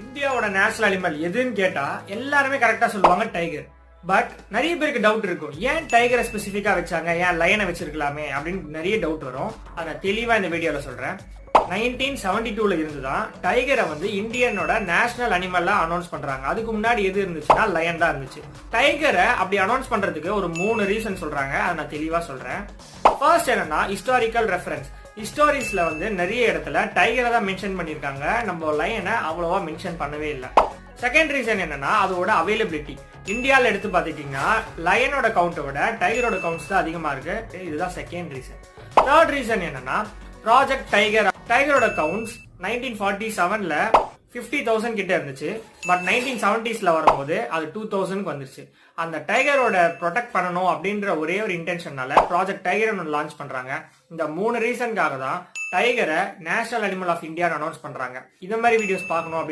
இந்தியாவோட national animal எதுன்னு கேட்டா எல்லாருமே கரெக்டா சொல்லுவாங்க டைகர். பட் நிறைய பேருக்கு டவுட் இருக்கும், ஏன் டைகரை ஸ்பெசிஃபிக்கா வச்சாங்க, ஏன் லயனை வச்சிருக்கலாமே அப்படின்னு நிறைய டவுட் வரும். அதை தெளிவா இந்த வீடியோல சொல்றேன். 1972ல இருந்துதான் டைகரை வந்து இந்தியனோட நேஷனல் அனிமல்லா அனௌன்ஸ் பண்றாங்க. அதுக்கு முன்னாடி எது இருந்துச்சுன்னா லயன் தான் இருந்துச்சு. டைகரை அப்படி அனௌன்ஸ் பண்றதுக்கு ஒரு 3 ரீசன் சொல்றாங்க. அதை நான் தெளிவா சொல்றேன். ஃபர்ஸ்ட் என்னன்னா ஹிஸ்டாரிக்கல் ரெஃபரன்ஸ். ஹிஸ்டாரிஸ்ல வந்து நிறைய இடத்துல டைகரை தான் மென்ஷன் பண்ணிருக்காங்க, நம்ம லயனை அவ்வளவா மென்ஷன் பண்ணவே இல்லை. செகண்ட் ரீசன் என்னன்னா அதோட அவைலபிலிட்டி. இந்தியாவில் எடுத்து பார்த்துட்டீங்கன்னா லயனோட கவுண்டை விட டைகரோட கவுண்ட்ஸ் தான் அதிகமா இருக்கு. இதுதான் செகண்ட் ரீசன். தேர்ட் ரீசன் என்னன்னா ப்ராஜெக்ட் டைகர். டைகரோட கவுண்ட்ஸ் 1947ல 50,000 கிட்ட இருந்துச்சு. பட் 1970ஸ்ல வரும்போது அது 2,000க்கு வந்துருச்சு. அந்த டைகரோட ப்ரொடெக்ட் பண்ணணும் அப்படின்ற ஒரே ஒரு இன்டென்ஷனால ப்ராஜெக்ட் டைகர் ஒன்று லான்ச் பண்றாங்க. இந்த 3 ரீசனுக்காக தான் டைகரை national animal of India announce பண்றாங்க. இந்த மாதிரி வீடியோஸ் பார்க்கணும் அப்படின்னு